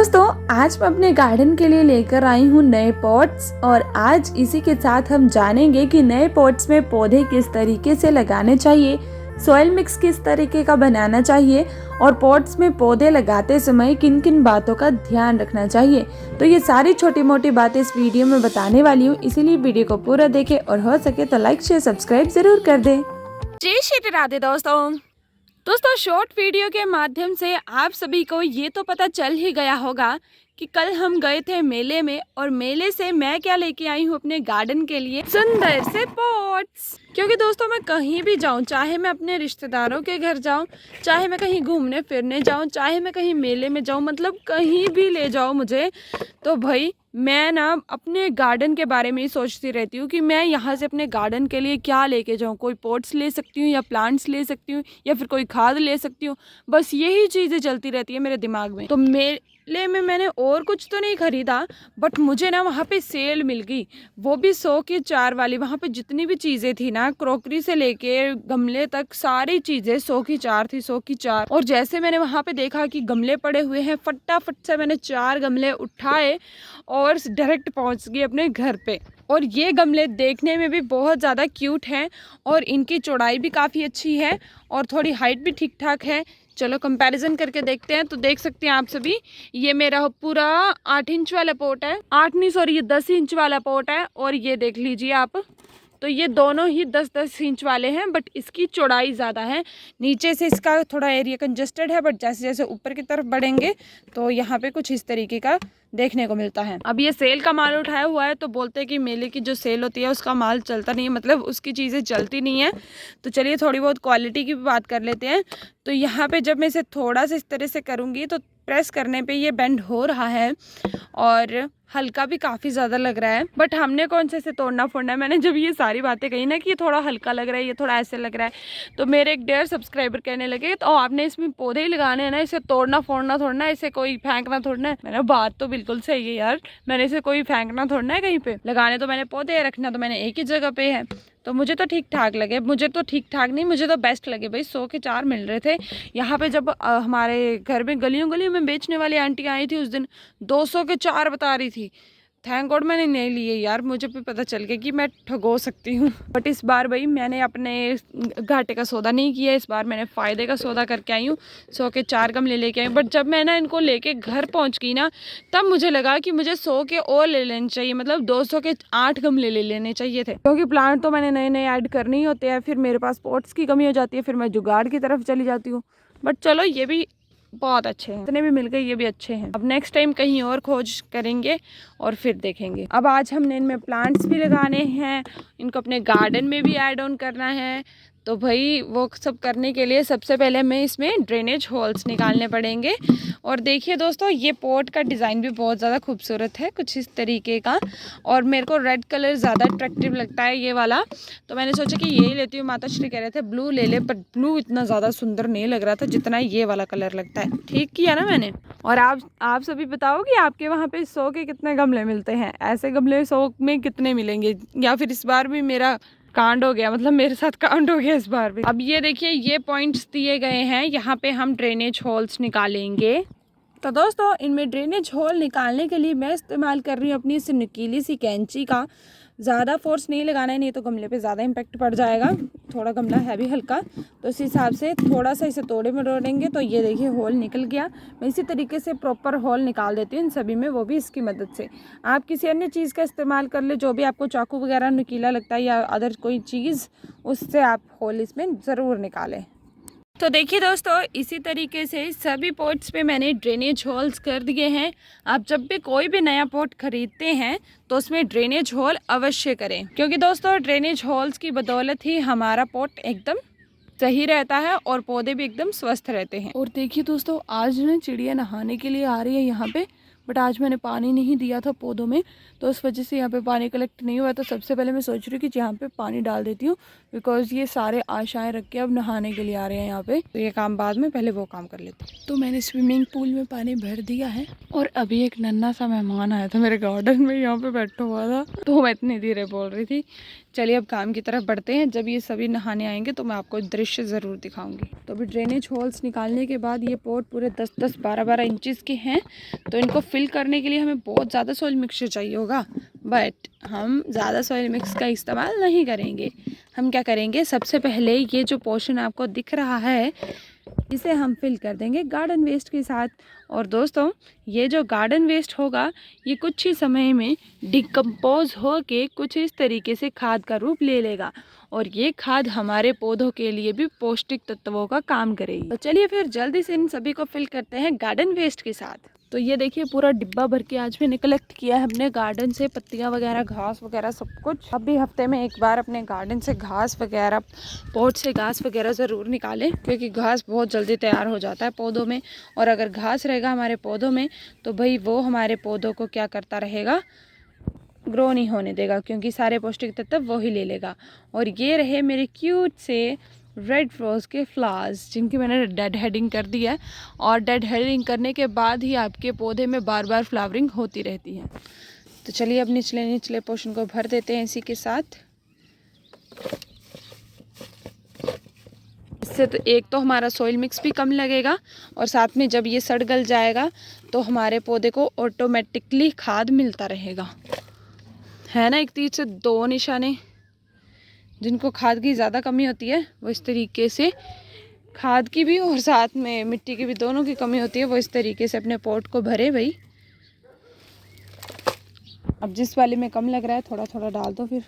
दोस्तों, आज मैं अपने गार्डन के लिए लेकर आई हूँ नए पॉट्स और आज इसी के साथ हम जानेंगे कि नए पॉट्स में पौधे किस तरीके से लगाने चाहिए, सॉइल मिक्स किस तरीके का बनाना चाहिए और पॉट्स में पौधे लगाते समय किन किन बातों का ध्यान रखना चाहिए। तो ये सारी छोटी मोटी बातें इस वीडियो में बताने वाली हूँ, इसीलिए वीडियो को पूरा देखें और हो सके तो लाइक शेयर सब्सक्राइब जरूर कर दें। जय श्री राधे दोस्तों, शॉर्ट वीडियो के माध्यम से आप सभी को ये तो पता चल ही गया होगा कि कल हम गए थे मेले में और मेले से मैं क्या लेके आई हूँ अपने गार्डन के लिए सुंदर से पॉट्स। क्योंकि दोस्तों मैं कहीं भी जाऊँ, चाहे मैं अपने रिश्तेदारों के घर जाऊँ, चाहे मैं कहीं घूमने फिरने जाऊँ, चाहे मैं कहीं मेले में जाऊँ, मतलब कहीं भी ले जाओ मुझे, तो भाई मैं ना अपने गार्डन के बारे में ही सोचती रहती हूँ कि मैं यहाँ से अपने गार्डन के लिए क्या लेके जाऊँ। कोई पॉट्स ले सकती हूँ या प्लांट्स ले सकती हूँ या फिर कोई खाद ले सकती हूँ, बस यही चीज़ें चलती रहती है मेरे दिमाग में। तो मेले में मैंने और कुछ तो नहीं खरीदा, बट मुझे ना वहाँ पे सेल मिल गई, वो भी 100 की 4 वाली। वहाँ पे जितनी भी चीज़ें थी ना, क्रॉकरी से लेके गमले तक, सारी चीज़ें 100 की 4 थी, 100 की 4। और जैसे मैंने वहाँ पे देखा कि गमले पड़े हुए हैं, फटाफट से मैंने 4 गमले उठाए और डायरेक्ट पहुंच गई अपने घर पे। और ये गमले देखने में भी बहुत ज़्यादा क्यूट हैं और इनकी चौड़ाई भी काफ़ी अच्छी है और थोड़ी हाइट भी ठीक ठाक है। चलो कंपैरिजन करके देखते हैं। तो देख सकते हैं आप सभी, ये मेरा पूरा 8 इंच वाला पॉट है, 8 नहीं सॉरी, ये 10 इंच वाला पॉट है। और ये देख लीजिए आप, तो ये दोनों ही 10-10 इंच वाले हैं, बट इसकी चौड़ाई ज़्यादा है। नीचे से इसका थोड़ा एरिया कंजेस्टेड है, बट जैसे जैसे ऊपर की तरफ बढ़ेंगे तो यहाँ पे कुछ इस तरीके का देखने को मिलता है। अब ये सेल का माल उठाया हुआ है, तो बोलते हैं कि मेले की जो सेल होती है उसका माल चलता नहीं है, मतलब उसकी चीज़ें चलती नहीं है। तो चलिए थोड़ी बहुत क्वालिटी की भी बात कर लेते हैं। तो यहाँ पे जब मैं इसे थोड़ा सा इस तरह से करूँगी तो प्रेस करने पे ये बेंड हो रहा है और हल्का भी काफ़ी ज़्यादा लग रहा है, बट हमने कौन से इसे तोड़ना फोड़ना है। मैंने जब ये सारी बातें कही ना कि ये थोड़ा हल्का लग रहा है, ये थोड़ा ऐसे लग रहा है, तो मेरे एक 1.5 सब्सक्राइबर कहने लगे तो आपने इसमें पौधे ही लगाने हैं ना, इसे तोड़ना फोड़ना थोड़ना है, इसे कोई फेंकना थोड़ना है। मैंने बात तो बिल्कुल सही है यार, मैंने इसे कोई फेंकना थोड़ना है कहीं पे, लगाने तो मैंने पौधे, रखना तो मैंने एक ही जगह पे है। तो मुझे तो ठीक ठाक लगे, मुझे तो ठीक ठाक नहीं, मुझे तो बेस्ट लगे भाई। 100 के 4 मिल रहे थे यहाँ पे। जब हमारे घर में गलियों गलियों में बेचने वाली आंटी आई थी उस दिन, 200 के 4 बता रही थी। थैंक गॉड मैंने नहीं लिए यार, मुझे भी पता चल गया कि मैं ठगो सकती हूँ। बट इस बार भाई मैंने अपने घाटे का सौदा नहीं किया, इस बार मैंने फ़ायदे का सौदा करके आई हूँ। 100 के 4 गमले लेके आई। बट जब मैं ना इनको लेके घर पहुँच गई ना, तब मुझे लगा कि मुझे 100 के और ले लेने चाहिए, मतलब 200 के 8 गमले ले लेने चाहिए थे, क्योंकि प्लांट तो मैंने नए नए ऐड करने ही होते हैं। फिर मेरे पास पॉट्स की कमी हो जाती है, फिर मैं जुगाड़ की तरफ चली जाती हूँ। बट चलो ये भी बहुत अच्छे हैं, इतने भी मिल गए, ये भी अच्छे हैं। अब नेक्स्ट टाइम कहीं और खोज करेंगे और फिर देखेंगे। अब आज हमने इनमें प्लांट्स भी लगाने हैं, इनको अपने गार्डन में भी ऐड ऑन करना है। तो भाई वो सब करने के लिए सबसे पहले हमें इसमें ड्रेनेज होल्स निकालने पड़ेंगे। और देखिए दोस्तों, ये पॉट का डिज़ाइन भी बहुत ज़्यादा खूबसूरत है, कुछ इस तरीके का। और मेरे को रेड कलर ज़्यादा अट्रैक्टिव लगता है ये वाला, तो मैंने सोचा कि यही लेती हूँ। माता श्री कह रहे थे ब्लू ले ले, बट ब्लू इतना ज़्यादा सुंदर नहीं लग रहा था जितना ये वाला कलर लगता है। ठीक किया ना मैंने। और आप सभी बताओ कि आपके वहाँ पे 100 के कितने गमले मिलते हैं, ऐसे गमले 100 में कितने मिलेंगे, या फिर इस बार भी मेरा कांड हो गया, मतलब मेरे साथ कांड हो गया इस बार भी। अब ये देखिए, ये पॉइंट्स दिए गए हैं, यहाँ पे हम ड्रेनेज होल्स निकालेंगे। तो दोस्तों, इनमें ड्रेनेज होल निकालने के लिए मैं इस्तेमाल कर रही हूँ अपनी इस नुकीली सी कैंची का। ज़्यादा फोर्स नहीं लगाना है, नहीं तो गमले पे ज़्यादा इम्पैक्ट पड़ जाएगा। थोड़ा गमला है भी हल्का, तो इस हिसाब से थोड़ा सा इसे तोड़े मरोड़ेंगे। तो ये देखिए होल निकल गया। मैं इसी तरीके से प्रॉपर होल निकाल देती हूँ इन सभी में, वो भी इसकी मदद से। आप किसी अन्य चीज़ का इस्तेमाल कर ले, जो भी आपको चाकू वगैरह नुकीला लगता है या अदर कोई चीज़, उससे आप होल इसमें ज़रूर निकालें। तो देखिए दोस्तों, इसी तरीके से सभी पॉट्स पे मैंने ड्रेनेज होल्स कर दिए हैं। आप जब भी कोई भी नया पॉट खरीदते हैं तो उसमें ड्रेनेज होल अवश्य करें, क्योंकि दोस्तों ड्रेनेज होल्स की बदौलत ही हमारा पॉट एकदम सही रहता है और पौधे भी एकदम स्वस्थ रहते हैं। और देखिए दोस्तों, आज ना चिड़िया नहाने के लिए आ रही है यहाँ पे, बट आज मैंने पानी नहीं दिया था पौधों में, तो उस वजह से यहाँ पे पानी कलेक्ट नहीं हुआ। तो सबसे पहले मैं सोच रही हूँ कि यहाँ पे पानी डाल देती हूँ, बिकॉज ये सारे आशाएं रख के अब नहाने के लिए आ रहे हैं यहाँ पे। तो ये काम बाद में, पहले वो काम कर लेते हैं। तो मैंने स्विमिंग पूल में पानी भर दिया है और अभी एक नन्हा सा मेहमान आया था मेरे गार्डन में, यहाँ पे बैठा हुआ था, तो मैं इतनी धीरे बोल रही थी। चलिए अब काम की तरफ बढ़ते हैं। जब ये सभी नहाने आएंगे तो मैं आपको दृश्य ज़रूर दिखाऊंगी। तो अभी ड्रेनेज होल्स निकालने के बाद ये पॉट पूरे 10-10, 12-12 इंचेस के हैं, तो इनको फिल करने के लिए हमें बहुत ज़्यादा सॉइल मिक्सचर चाहिए होगा। बट हम ज़्यादा सॉइल मिक्स का इस्तेमाल नहीं करेंगे। हम क्या करेंगे, सबसे पहले ये जो पोर्शन आपको दिख रहा है इसे हम फिल कर देंगे गार्डन वेस्ट के साथ। और दोस्तों, ये जो गार्डन वेस्ट होगा ये कुछ ही समय में डिकम्पोज हो के कुछ इस तरीके से खाद का रूप ले लेगा, और ये खाद हमारे पौधों के लिए भी पौष्टिक तत्वों का काम करेगी। तो चलिए फिर जल्दी से इन सभी को फिल करते हैं गार्डन वेस्ट के साथ। तो ये देखिए पूरा डिब्बा भर के आज मैंने कलेक्ट किया है अपने गार्डन से, पत्तियां वगैरह, घास वगैरह सब कुछ। अभी हफ्ते में एक बार अपने गार्डन से घास वगैरह, पॉट से घास वगैरह ज़रूर निकालें, क्योंकि घास बहुत जल्दी तैयार हो जाता है पौधों में। और अगर घास रहेगा हमारे पौधों में तो भाई वो हमारे पौधों को क्या करता रहेगा, ग्रो नहीं होने देगा, क्योंकि सारे पौष्टिक तत्व वो ही ले लेगा। और ये रहे मेरे क्यूट से रेड रोज़ के फ्लावर्स, जिनकी मैंने डेड हेडिंग कर दी है, और डेड हेडिंग करने के बाद ही आपके पौधे में बार बार फ्लावरिंग होती रहती है। तो चलिए अब निचले पोर्शन को भर देते हैं इसी के साथ। इससे तो एक तो हमारा सॉइल मिक्स भी कम लगेगा, और साथ में जब ये सड़ गल जाएगा तो हमारे पौधे को ऑटोमेटिकली खाद मिलता रहेगा, है ना। एक तीर से दो निशाने। जिनको खाद की ज़्यादा कमी होती है वो इस तरीके से, खाद की भी और साथ में मिट्टी की भी, दोनों की कमी होती है, वो इस तरीके से अपने पॉट को भरे भाई। अब जिस वाले में कम लग रहा है थोड़ा थोड़ा डाल दो फिर।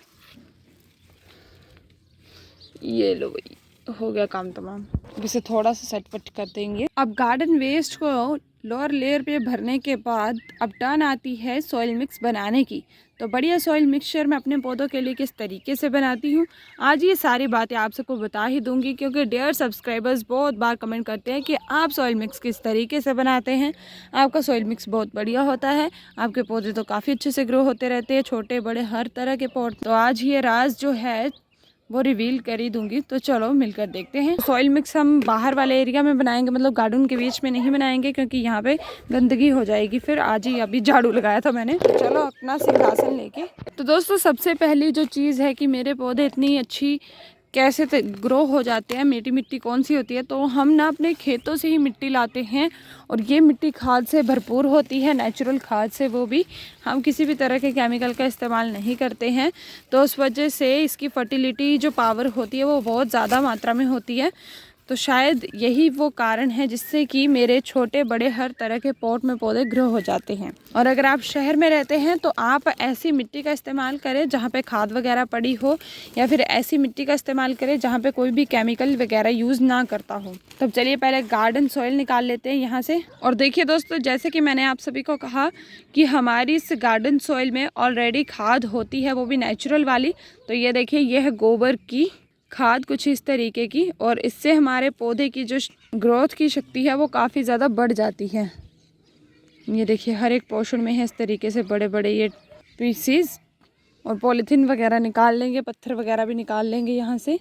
ये लो भाई, हो गया काम तमाम। इसे थोड़ा सा सेटपट कर देंगे। अब गार्डन वेस्ट को लोअर लेयर पे भरने के बाद अब टर्न आती है सॉइल मिक्स बनाने की। तो बढ़िया सॉइल मिक्सचर मैं अपने पौधों के लिए किस तरीके से बनाती हूँ, आज ये सारी बातें आप सबको बता ही दूंगी, क्योंकि डियर सब्सक्राइबर्स बहुत बार कमेंट करते हैं कि आप सॉइल मिक्स किस तरीके से बनाते हैं। आपका सॉइल मिक्स बहुत बढ़िया होता है, आपके पौधे तो काफ़ी अच्छे से ग्रो होते रहते हैं, छोटे बड़े हर तरह के पौधे। तो आज ये राज जो है वो रिवील कर ही दूंगी। तो चलो मिलकर देखते हैं। सॉइल मिक्स हम बाहर वाले एरिया में बनाएंगे, मतलब गार्डन के बीच में नहीं बनाएंगे, क्योंकि यहाँ पे गंदगी हो जाएगी फिर। आज ही अभी झाड़ू लगाया था मैंने। चलो अपना सिंहासन लेके। तो दोस्तों, सबसे पहली जो चीज़ है कि मेरे पौधे इतनी अच्छी कैसे ग्रो हो जाते हैं, मीठी मिट्टी कौन सी होती है, तो हम ना अपने खेतों से ही मिट्टी लाते हैं, और ये मिट्टी खाद से भरपूर होती है, नेचुरल खाद से, वो भी हम किसी भी तरह के केमिकल का इस्तेमाल नहीं करते हैं। तो उस वजह से इसकी फर्टिलिटी जो पावर होती है वो बहुत ज़्यादा मात्रा में होती है। तो शायद यही वो कारण है जिससे कि मेरे छोटे बड़े हर तरह के पॉट में पौधे ग्रो हो जाते हैं। और अगर आप शहर में रहते हैं तो आप ऐसी मिट्टी का इस्तेमाल करें जहाँ पे खाद वगैरह पड़ी हो, या फिर ऐसी मिट्टी का इस्तेमाल करें जहाँ पे कोई भी केमिकल वगैरह यूज़ ना करता हो। तब चलिए पहले गार्डन सॉइल निकाल लेते हैं यहाँ से। और देखिए दोस्तों, जैसे कि मैंने आप सभी को कहा कि हमारी इस गार्डन सॉइल में ऑलरेडी खाद होती है, वो भी नेचुरल वाली। तो ये देखिए, ये है गोबर की खाद कुछ इस तरीके की, और इससे हमारे पौधे की जो ग्रोथ की शक्ति है वो काफ़ी ज़्यादा बढ़ जाती है। ये देखिए हर एक पोर्शन में है इस तरीके से बड़े बड़े ये पीसीज। और पॉलीथीन वगैरह निकाल लेंगे, पत्थर वगैरह भी निकाल लेंगे यहाँ से।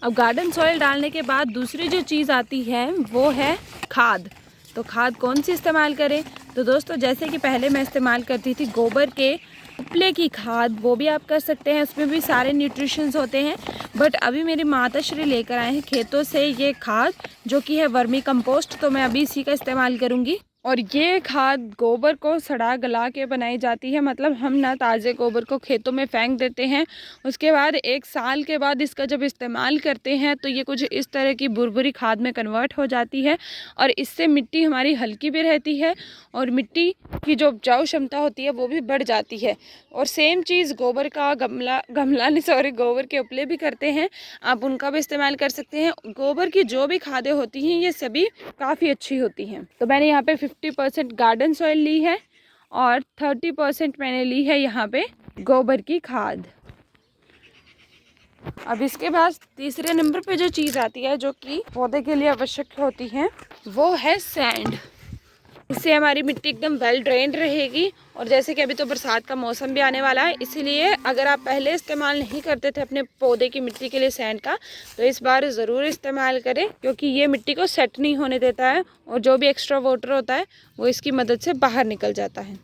अब गार्डन सॉइल डालने के बाद दूसरी जो चीज़ आती है वो है खाद। तो खाद कौन सी इस्तेमाल करें, तो दोस्तों जैसे कि पहले मैं इस्तेमाल करती थी गोबर के उपले की खाद, वो भी आप कर सकते हैं, उसमें भी सारे न्यूट्रिशंस होते हैं। बट अभी मेरी माताश्री लेकर आए हैं खेतों से ये खाद, जो कि है वर्मी कंपोस्ट, तो मैं अभी इसी का इस्तेमाल करूँगी। और ये खाद गोबर को सड़ा गला के बनाई जाती है, मतलब हम ना ताज़े गोबर को खेतों में फेंक देते हैं, उसके बाद 1 साल के बाद इसका जब इस्तेमाल करते हैं तो ये कुछ इस तरह की बुरबुरी खाद में कन्वर्ट हो जाती है। और इससे मिट्टी हमारी हल्की भी रहती है, और मिट्टी की जो उपजाऊ क्षमता होती है वो भी बढ़ जाती है। और सेम चीज़ गोबर का गोबर के उपले भी करते हैं, आप उनका भी इस्तेमाल कर सकते हैं। गोबर की जो भी खादें होती हैं ये सभी काफ़ी अच्छी होती हैं। तो मैंने यहाँ पे 50% गार्डन सॉइल ली है, और 30% मैंने ली है यहाँ पे गोबर की खाद। अब इसके बाद तीसरे नंबर पे जो चीज़ आती है जो कि पौधे के लिए आवश्यक होती है वो है सैंड। इससे हमारी मिट्टी एकदम वेल ड्रेन्ड रहेगी। और जैसे कि अभी तो बरसात का मौसम भी आने वाला है, इसीलिए अगर आप पहले इस्तेमाल नहीं करते थे अपने पौधे की मिट्टी के लिए सैंड का, तो इस बार ज़रूर इस्तेमाल करें, क्योंकि ये मिट्टी को सेट नहीं होने देता है और जो भी एक्स्ट्रा वाटर होता है वो इसकी मदद से बाहर निकल जाता है।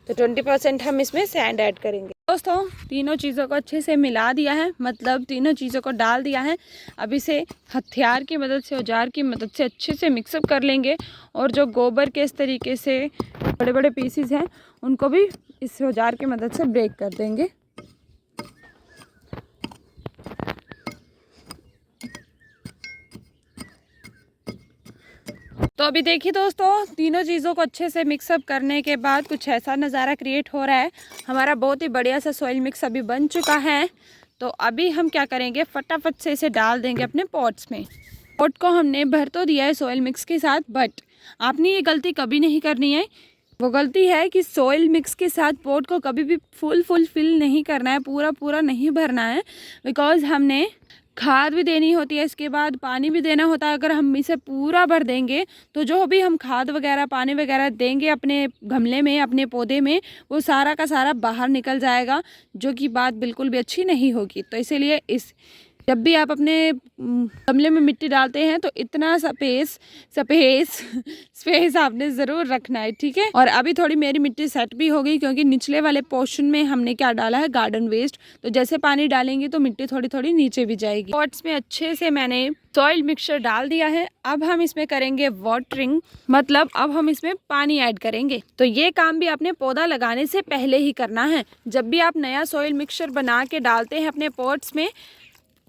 तो 20% हम इसमें सैंड ऐड करेंगे। दोस्तों तीनों चीज़ों को अच्छे से मिला दिया है, मतलब तीनों चीज़ों को डाल दिया है। अब इसे हथियार की मदद से, औजार की मदद से अच्छे से मिक्सअप कर लेंगे। और जो गोबर के इस तरीके से बड़े बड़े पीसीज हैं उनको भी इस औजार की मदद से ब्रेक कर देंगे। तो अभी देखिए दोस्तों, तीनों चीज़ों को अच्छे से मिक्सअप करने के बाद कुछ ऐसा नज़ारा क्रिएट हो रहा है। हमारा बहुत ही बढ़िया सा सॉइल मिक्स अभी बन चुका है। तो अभी हम क्या करेंगे, फटाफट से इसे डाल देंगे अपने पॉट्स में। पॉट को हमने भर तो दिया है सॉइल मिक्स के साथ, बट आपने ये गलती कभी नहीं करनी है। वो गलती है कि सॉइल मिक्स के साथ पॉट को कभी भी फुल फिल नहीं करना है, पूरा नहीं भरना है। बिकॉज हमने खाद भी देनी होती है, इसके बाद पानी भी देना होता है। अगर हम इसे पूरा भर देंगे तो जो भी हम खाद वगैरह पानी वगैरह देंगे अपने गमले में, अपने पौधे में, वो सारा का सारा बाहर निकल जाएगा, जो कि बात बिल्कुल भी अच्छी नहीं होगी। तो इसीलिए जब भी आप अपने गमले में मिट्टी डालते हैं तो इतना स्पेस आपने ज़रूर रखना है, ठीक है। और अभी थोड़ी मेरी मिट्टी सेट भी हो गई, क्योंकि निचले वाले पोर्शन में हमने क्या डाला है, गार्डन वेस्ट। तो जैसे पानी डालेंगे तो मिट्टी थोड़ी नीचे भी जाएगी। पॉट्स में अच्छे से मैंने सॉइल मिक्सचर डाल दिया है। अब हम इसमें करेंगे वाटरिंग, मतलब अब हम इसमें पानी ऐड करेंगे। तो ये काम भी आपने पौधा लगाने से पहले ही करना है। जब भी आप नया सॉइल मिक्सचर बना के डालते हैं अपने पॉट्स में,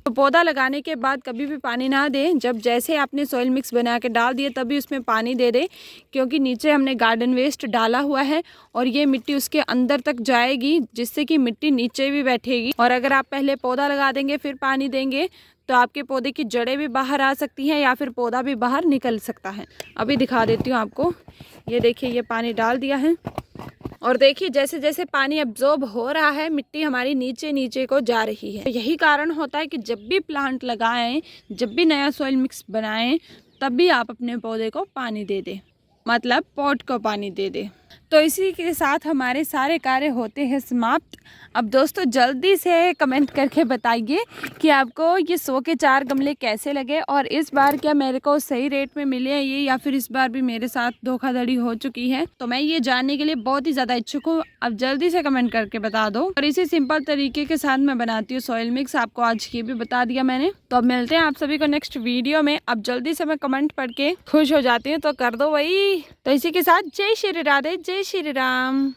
तो पौधा लगाने के बाद कभी भी पानी ना दें। जब जैसे आपने सॉइल मिक्स बना के डाल दिए तभी उसमें पानी दे दें, क्योंकि नीचे हमने गार्डन वेस्ट डाला हुआ है और ये मिट्टी उसके अंदर तक जाएगी, जिससे कि मिट्टी नीचे भी बैठेगी। और अगर आप पहले पौधा लगा देंगे फिर पानी देंगे तो आपके पौधे की जड़ें भी बाहर आ सकती हैं या फिर पौधा भी बाहर निकल सकता है। अभी दिखा देती हूँ आपको। ये देखिए, ये पानी डाल दिया है और देखिए जैसे जैसे पानी अब्जॉर्ब हो रहा है, मिट्टी हमारी नीचे को जा रही है। यही कारण होता है कि जब भी प्लांट लगाएं, जब भी नया सॉइल मिक्स बनाएं, तब भी आप अपने पौधे को पानी दे दें, मतलब पॉट को पानी दे दें। तो इसी के साथ हमारे सारे कार्य होते हैं समाप्त। अब दोस्तों जल्दी से कमेंट करके बताइए कि आपको ये 100 के 4 गमले कैसे लगे, और इस बार क्या मेरे को सही रेट में मिले हैं ये, या फिर इस बार भी मेरे साथ धोखाधड़ी हो चुकी है। तो मैं ये जानने के लिए बहुत ही ज़्यादा इच्छुक हूँ। अब जल्दी से कमेंट करके बता दो। और इसी सिंपल तरीके के साथ मैं बनाती हूँ सॉइल मिक्स, आपको आज ये भी बता दिया मैंने। तो अब मिलते हैं आप सभी को नेक्स्ट वीडियो में। अब जल्दी से मैं कमेंट पढ़ के खुश हो जाती हूँ, तो कर दो भाई। तो इसी के साथ जय श्री राधे, जय श्री राम।